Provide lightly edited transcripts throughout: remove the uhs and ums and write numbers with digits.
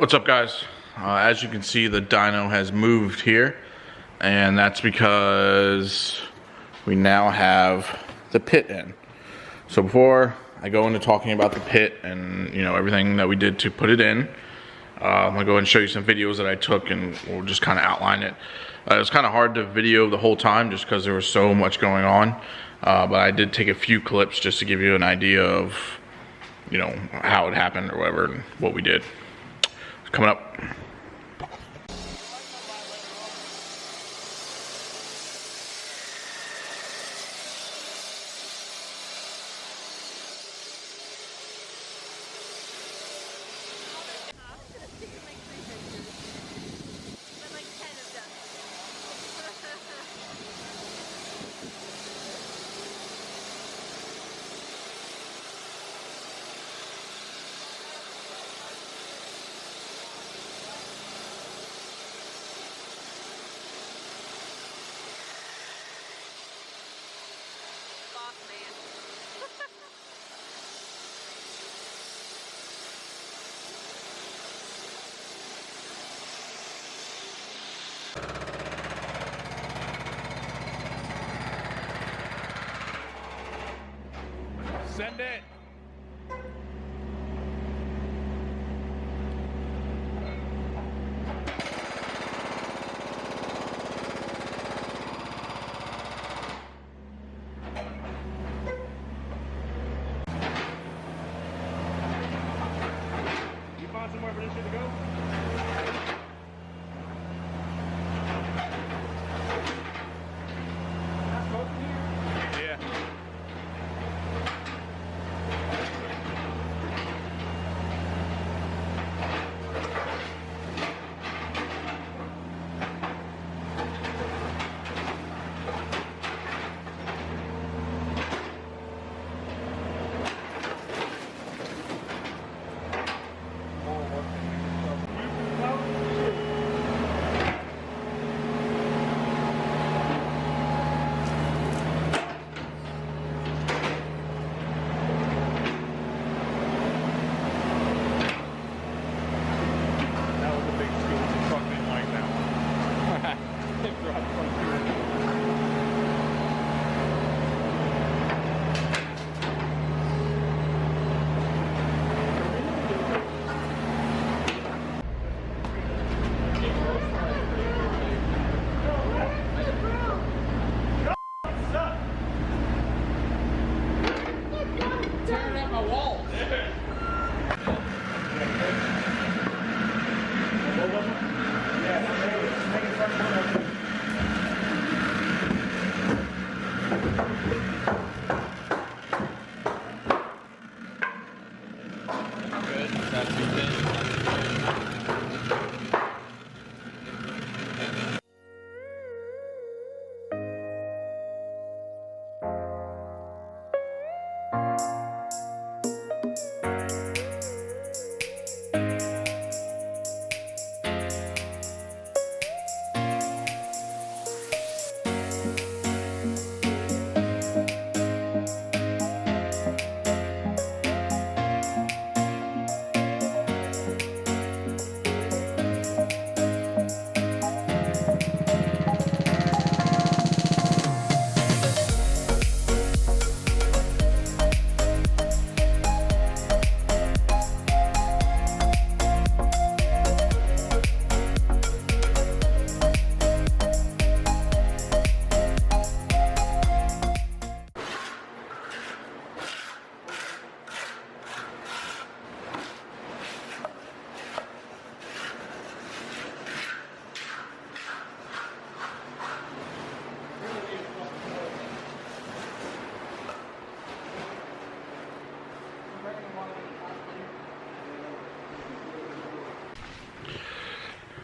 What's up, guys? As you can see, the dyno has moved here, and that's because we now have the pit in. So before I go into talking about the pit and everything that we did to put it in, I'm gonna go ahead and show you some videos that I took, and we'll just kind of outline it. It was kind of hard to video the whole time just because there was so much going on, but I did take a few clips just to give you an idea of how it happened or whatever and what we did. Coming up. Send it. You find somewhere for this shit to go? Yeah.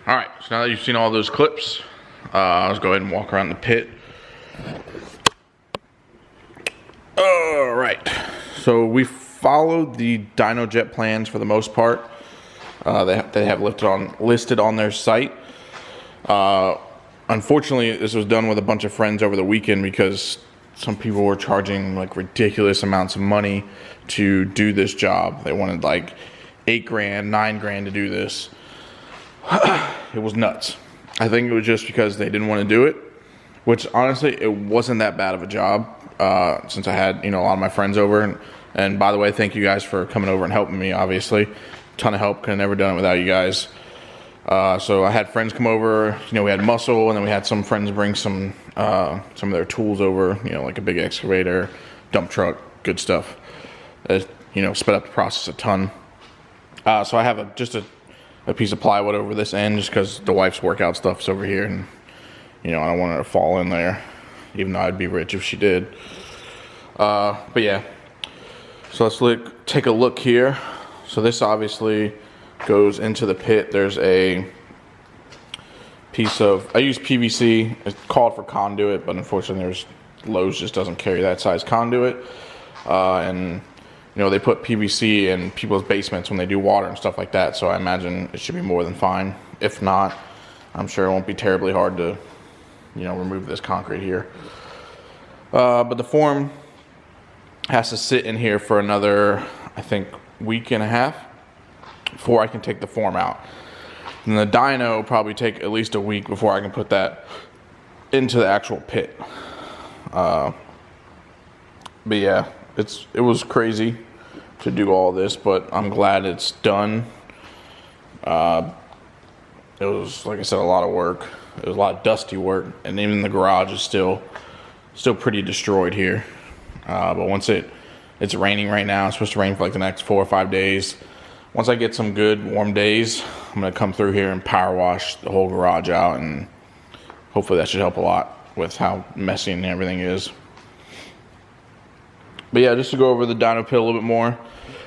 All right, so now that you've seen all those clips, let's go ahead and walk around the pit. All right, so we followed the Dynojet plans for the most part. They have listed on their site. Unfortunately, this was done with a bunch of friends over the weekend because some people were charging like ridiculous amounts of money to do this job. They wanted like $8 grand, $9 grand to do this. It was nuts. I think it was just because they didn't want to do it, which honestly, it wasn't that bad of a job since I had, a lot of my friends over. And by the way, thank you guys for coming over and helping me, obviously. Ton of help. Could have never done it without you guys. So I had friends come over. We had muscle, and then we had some friends bring some of their tools over, like a big excavator, dump truck, good stuff. Sped up the process a ton. So I have just a piece of plywood over this end just because the wife's workout stuff's over here, and I don't want her to fall in there, even though I'd be rich if she did. But yeah, so let's take a look here. So this obviously goes into the pit. There's a piece of, I use PVC. It's called for conduit, but unfortunately Lowe's just doesn't carry that size conduit. And they put PVC in people's basements when they do water and stuff like that. So I imagine it should be more than fine. If not, I'm sure it won't be terribly hard to, remove this concrete here. But the form has to sit in here for another, I think, week and a half before I can take the form out. And the dyno will probably take at least a week before I can put that into the actual pit. But yeah, it was crazy to do all this, but I'm glad it's done. It was, like I said, a lot of work. It was a lot of dusty work, and even the garage is still pretty destroyed here. But once it's raining right now, it's supposed to rain for like the next 4 or 5 days. Once I get some good warm days, I'm gonna come through here and power wash the whole garage out, and hopefully that should help a lot with how messy and everything is. But yeah, just to go over the dyno pit a little bit more.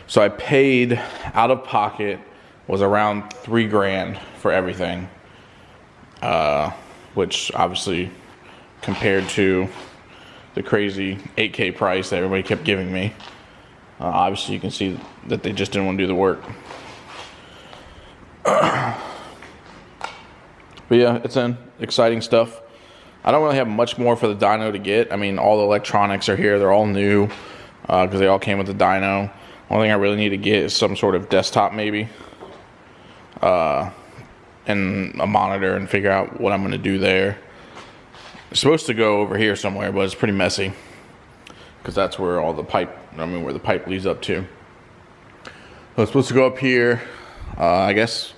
So I paid out of pocket was around $3,000 for everything, which obviously compared to the crazy $8K price that everybody kept giving me, obviously you can see that they just didn't want to do the work. But yeah, it's exciting stuff. I don't really have much more for the dyno to get. I mean, all the electronics are here. They're all new because they all came with the dyno. Only thing I really need to get is some sort of desktop maybe, and a monitor, and figure out what I'm going to do there. It's supposed to go over here somewhere, but it's pretty messy because that's where all the where the pipe leads up to. So it's supposed to go up here. I guess,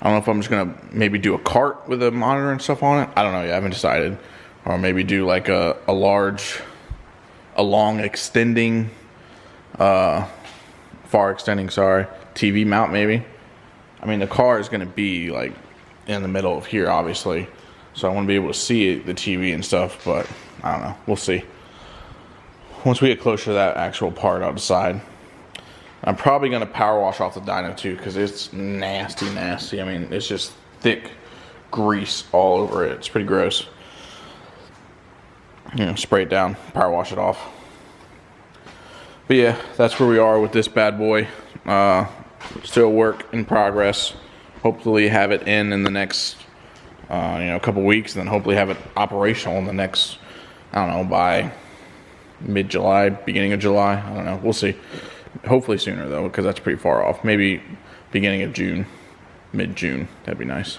I don't know if I'm just going to maybe do a cart with a monitor and stuff on it. I don't know yet. I haven't decided. Or maybe do like a long extending, far extending, TV mount maybe. I mean, the car is going to be like in the middle of here, obviously. So I want to be able to see the TV and stuff, but I don't know. We'll see. Once we get closer to that actual part, I'll decide. I'm probably going to power wash off the dyno too, because it's nasty. I mean, it's just thick grease all over it. It's pretty gross. Spray it down, power wash it off. But yeah, that's where we are with this bad boy. Still work in progress. Hopefully have it in the next a couple weeks, and then hopefully have it operational in the next, I don't know, by mid-July, beginning of July. I don't know. We'll see. Hopefully sooner though, because that's pretty far off. Maybe beginning of June, mid-June. That'd be nice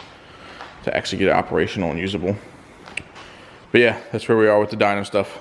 to actually get it operational and usable. But yeah, that's where we are with the dyno stuff.